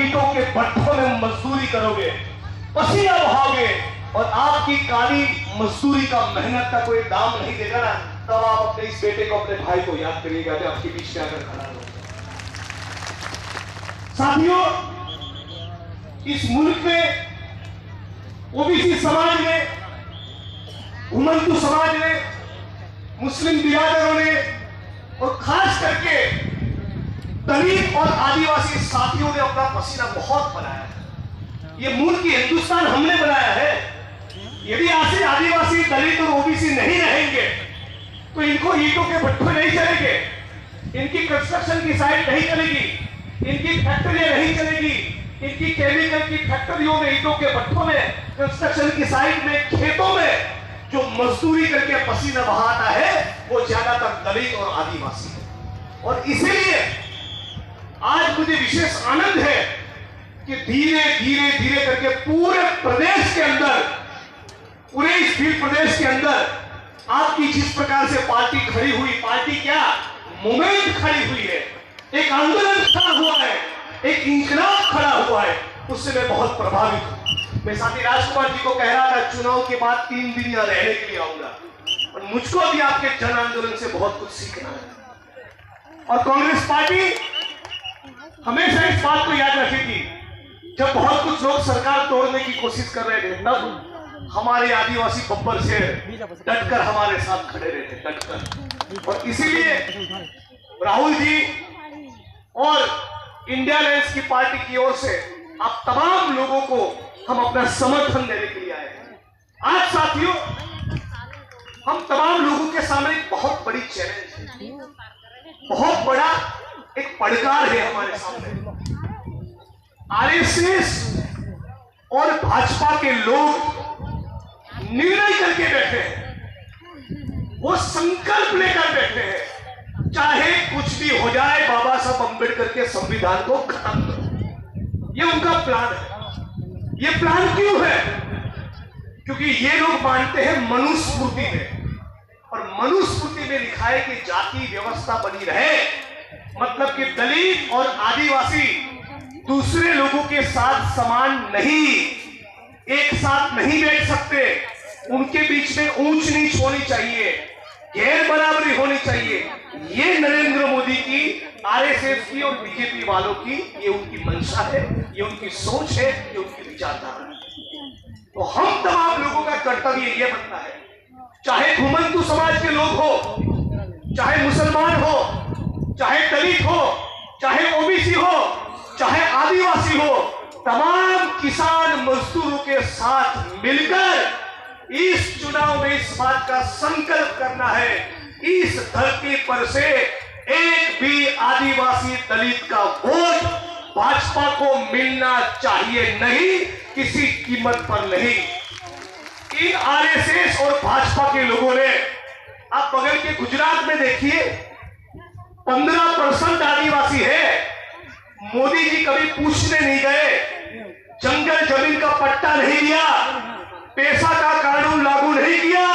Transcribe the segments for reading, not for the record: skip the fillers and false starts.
ईंटों के भट्ठों में मजदूरी करोगे, पसीना बहाओगे और आपकी काली मजदूरी का, मेहनत का कोई दाम नहीं देगा ना, तब आप अपने इस बेटे को, अपने भाई को याद करिएगा जो आपके बीच में आकर खड़ा हो। साथियों, इस मुल्क में ओबीसी समाज ने, घुमंतु समाज ने, मुस्लिम बिरादरों ने और खास करके दलित और आदिवासी साथियों ने अपना पसीना बहुत बनाया है। ये मुल्क की हिंदुस्तान हमने बनाया है। यदि आज से आदिवासी, दलित और ओबीसी नहीं रहेंगे तो इनको ईंटों के भट्ठे नहीं चलेंगे, इनकी कंस्ट्रक्शन की साइट नहीं चलेगी, इनकी फैक्ट्रियां नहीं चलेगी, इनकी केमिकल की फैक्ट्रियों में, ईंटों के भट्ठों में, कंस्ट्रक्शन की साइट में, खेतों में जो मजदूरी करके पसीना बहाता है वो ज्यादातर दलित और आदिवासी है। और इसीलिए आज मुझे विशेष आनंद है कि धीरे धीरे धीरे करके पूरे प्रदेश के अंदर, पूरे इस प्रदेश के अंदर आपकी जिस प्रकार से पार्टी खड़ी हुई, पार्टी क्या, मूवमेंट खड़ी हुई है, एक आंदोलन खड़ा हुआ है, एक इंकलाब खड़ा हुआ है, उससे मैं बहुत प्रभावित हूं। मैं साथी राजकुमार जी को कह रहा था चुनाव के बाद 3 दिन यहां रहने के लिए आऊंगा और मुझको भी आपके जन आंदोलन से बहुत कुछ सीखना है। और कांग्रेस पार्टी हमेशा इस बात को याद रखेगी, जब बहुत कुछ लोग सरकार तोड़ने की कोशिश कर रहे थे तब हमारे आदिवासी बब्बर शेर डटकर हमारे साथ खड़े रहे थे, डटकर। और इसीलिए राहुल जी और इंडिया अलायंस की पार्टी की ओर से आप तमाम लोगों को हम अपना समर्थन देने के लिए आए हैं। आज साथियों, हम तमाम लोगों के सामने एक बहुत बड़ी चैलेंज है, बहुत बड़ा एक पड़कार है हमारे सामने। आरएसएस और भाजपा के लोग निर्णय करके बैठे हैं, वो संकल्प लेकर बैठे हैं, चाहे कुछ भी हो जाए बाबा साहब अंबेडकर के संविधान को खत्म करो। ये उनका प्लान है। ये प्लान क्यों है? क्योंकि ये लोग मानते हैं मनुस्मृति में, और मनुस्मृति में लिखा है कि जाति व्यवस्था बनी रहे, मतलब कि दलित और आदिवासी दूसरे लोगों के साथ समान नहीं, एक साथ नहीं बैठ सकते, उनके बीच में ऊंच नीच होनी चाहिए, गैर बराबरी होनी चाहिए। ये नरेंद्र मोदी की, आरएसएस की और बीजेपी वालों की ये उनकी मंशा है, ये उनकी सोच है, ये उनकी विचारधारा है। तो हम तमाम लोगों का कर्तव्य ये बनता है, चाहे घुमंतु समाज के लोग हो, चाहे मुसलमान हो, चाहे दलित हो, चाहे ओबीसी हो, चाहे आदिवासी हो, तमाम किसान मजदूरों के साथ मिलकर इस चुनाव में इस बात का संकल्प करना है, इस धरती पर से एक भी आदिवासी दलित का वोट भाजपा को मिलना चाहिए नहीं, किसी कीमत पर नहीं। इन आरएसएस और भाजपा के लोगों ने, आप बगल के गुजरात में देखिए 15% आदिवासी है। मोदी जी कभी पूछने नहीं गए, जंगल जमीन का पट्टा नहीं दिया, पैसा का कानून लागू नहीं किया,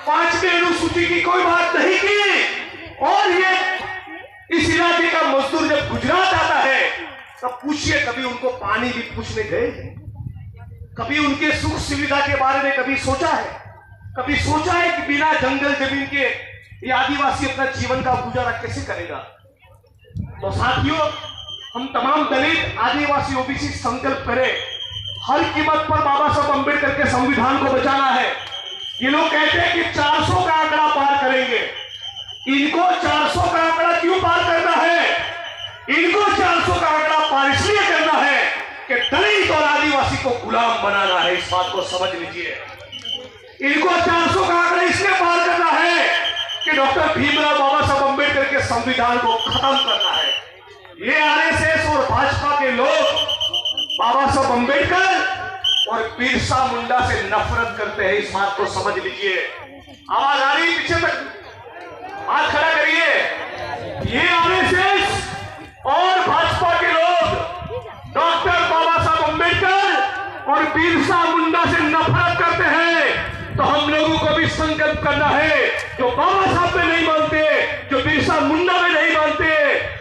5वीं अनुसूची की कोई बात नहीं की। और ये इस इलाके का मजदूर जब गुजरात आता है तब पूछिए, कभी उनको पानी भी पूछने गए? कभी उनके सुख सुविधा के बारे में कभी सोचा है? कभी सोचा है कि बिना जंगल जमीन के ये आदिवासी अपना जीवन का गुजारा कैसे करेगा? तो साथियों, हम तमाम दलित, आदिवासी, ओबीसी संकल्प करें, हर कीमत पर बाबा साहब अंबेडकर के संविधान को बचाना है। ये लोग कहते हैं कि 400 का आंकड़ा पार करेंगे। इनको 400 का आंकड़ा क्यों पार करना है? इनको 400 का आंकड़ा पार इसलिए करना है कि दलित और आदिवासी को गुलाम बनाना है। इस बात को समझ लीजिए। इनको 400 का आंकड़ा इसलिए पार करना है कि डॉक्टर भीमराव बाबा साहब अंबेडकर के संविधान को खत्म करना है। ये आरएसएस और भाजपा के लोग बाबा साहब अंबेडकर और बिरसा मुंडा से नफरत करते हैं। इस बात को समझ लीजिए। आवाज आ रही पीछे तक? हाथ खड़ा करिए। ये आरएसएस और भाजपा के लोग डॉक्टर बाबा साहब अंबेडकर और बिरसा मुंडा से नफरत करते हैं। तो हम लोगों को भी संकल्प करना है, जो बाबा साहब में नहीं मानते, जो बिरसा मुंडा में नहीं मानते,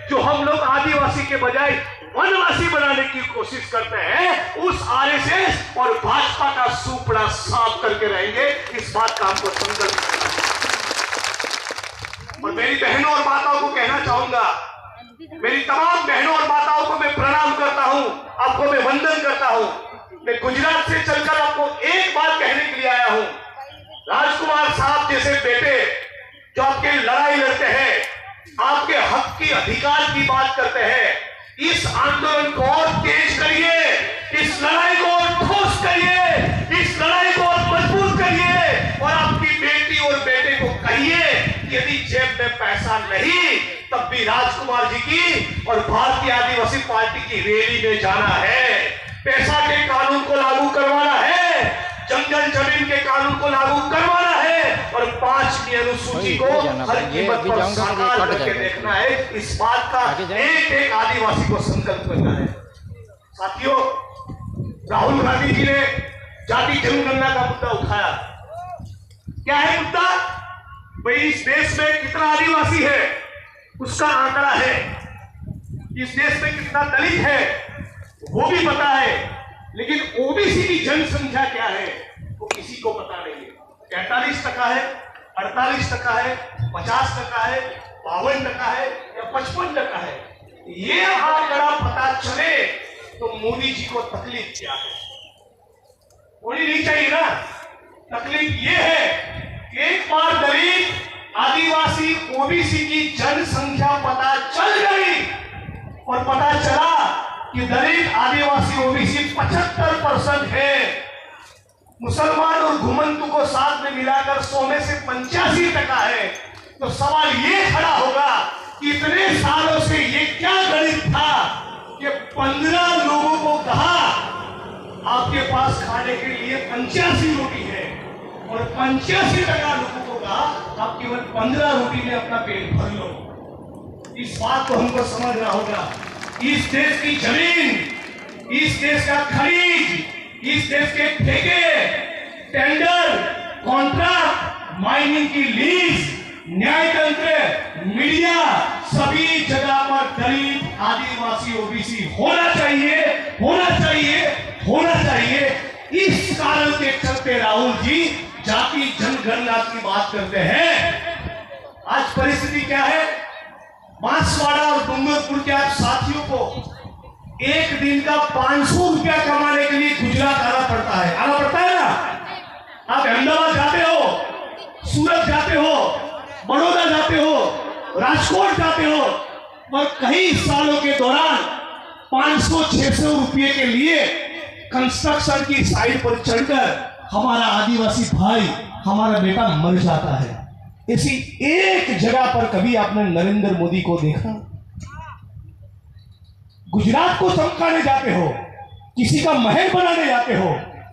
जो हम लोग आदिवासी के बजाय वनवासी बनाने की कोशिश करते हैं, उस आरएसएस और भाजपा का सुपड़ा साफ करके रहेंगे। इस बात का हमको संकल्प करना है। और मेरी बहनों और माताओं को कहना चाहूंगा, मेरी तमाम बहनों और माताओं को मैं प्रणाम करता हूं, आपको मैं वंदन करता हूं। मैं गुजरात से चलकर आपको एक बात कहने के लिए आया हूं। राजकुमार साहब जैसे बेटे जो आपके लड़ाई लड़ते हैं, आपके हक की अधिकार की बात करते हैं, इस आंदोलन को और तेज करिए, इस लड़ाई को और ठोस करिए, इस लड़ाई को और मजबूत करिए। और आपकी बेटी और बेटे को कहिए यदि जेब में पैसा नहीं, तब भी राजकुमार जी की और भारतीय आदिवासी पार्टी की रैली में जाना है। पैसा के कानून को लागू करवाना है, जंगल जमीन के कानून को लागू करवाना है, और 5वीं अनुसूची को हर कीमत पर साकार करके देखना है। इस बात का एक एक आदिवासी को संकल्प करना है। साथियों, राहुल गांधी जी ने जाति जनगणना का मुद्दा उठाया। क्या है मुद्दा? भाई इस देश में कितना आदिवासी है उसका आंकड़ा है, इस देश में कितना दलित है वो भी पता है, लेकिन ओबीसी की जनसंख्या क्या है वो किसी को पता नहीं है। 43% है, 48% है, 50% है, 52% है या 55% है। ये आंकड़ा पता चले तो मोदी जी को तकलीफ क्या है? होनी नहीं चाहिए ना। तकलीफ ये है कि एक बार दलित आदिवासी ओबीसी की जनसंख्या पता चल गई और पता चला कि दलित आदिवासी ओबीसी 75% है, मुसलमान और घुमंतु को साथ में मिलाकर 100 में से 85% है, तो सवाल ये खड़ा होगा कि इतने सालों से ये क्या गणित था कि 15 लोगों को कहा आपके पास खाने के लिए 85 रोटी है, और 85% लोगों को कहा आप केवल 15 रोटी में अपना पेट भर लो। इस बात को हमको समझना होगा। इस देश की जमीन, इस देश का खरीद, इस देश के ठेके, टेंडर, कॉन्ट्रैक्ट, माइनिंग की लीज, न्यायतंत्र, मीडिया, सभी जगह पर दलित आदिवासी ओबीसी होना चाहिए, होना चाहिए, होना चाहिए। इस कारण के चलते राहुल जी जाति जनगणना की बात करते हैं। आज परिस्थिति क्या है? बांसवाड़ा और डूंगरपुर के आप साथियों को एक दिन का 500 रुपया कमाने के लिए गुजरात आना पड़ता है, आना पड़ता है ना। आप अहमदाबाद जाते हो, सूरत जाते हो, बड़ौदा जाते हो, राजकोट जाते हो, और कई सालों के दौरान 500-600 रुपये के लिए कंस्ट्रक्शन की साइट पर चढ़कर हमारा आदिवासी भाई, हमारा बेटा मर जाता है। इसी एक जगह पर कभी आपने नरेंद्र मोदी को देखा? गुजरात को चमकाने जाते हो, किसी का महल बनाने जाते हो,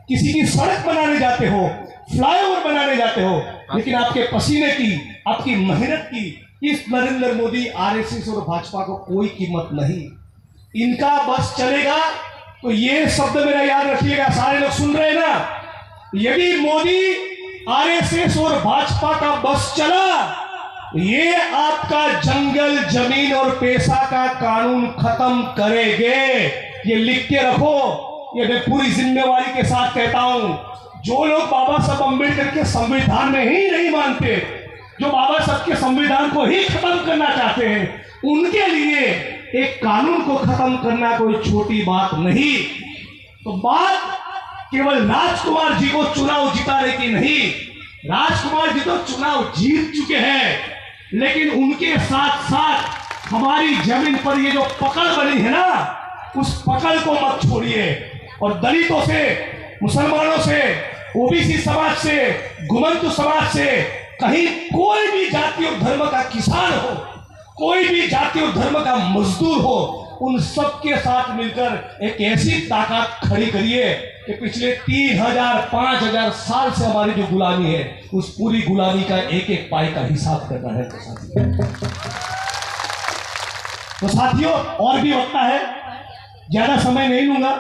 किसी की सड़क बनाने जाते हो, फ्लाईओवर बनाने जाते हो, लेकिन आपके पसीने की, आपकी मेहनत की इस नरेंद्र मोदी, आरएसएस और भाजपा को कोई कीमत नहीं। इनका बस चलेगा तो ये शब्द मेरा याद रखिएगा, सारे लोग सुन रहे हैं ना। यदि मोदी, आरएसएस और भाजपा का बस चला, ये आपका जंगल जमीन और पैसा का कानून खत्म करेंगे। ये लिख के रखो, ये मैं पूरी जिम्मेवारी के साथ कहता हूं। जो लोग बाबा साहब अम्बेडकर के संविधान में ही नहीं मानते, जो बाबा साहब के संविधान को ही खत्म करना चाहते हैं, उनके लिए एक कानून को खत्म करना कोई छोटी बात नहीं। तो बात केवल राजकुमार जी को चुनाव जिताने की नहीं। राजकुमार जी तो चुनाव जीत चुके हैं, लेकिन उनके साथ साथ हमारी जमीन पर ये जो पकड़ बनी है ना, उस पकड़ को मत छोड़िए। और दलितों से, मुसलमानों से, ओबीसी समाज से, घुमंतु समाज से, कहीं कोई भी जाति और धर्म का किसान हो, कोई भी जाति और धर्म का मजदूर हो, उन सबके साथ मिलकर एक ऐसी ताकत खड़ी करिए कि पिछले 3000, 5000 साल से हमारी जो गुलामी है, उस पूरी गुलामी का एक एक पाई का हिसाब करना है। तो साथियों, और भी वक्त है, ज्यादा समय नहीं लूंगा।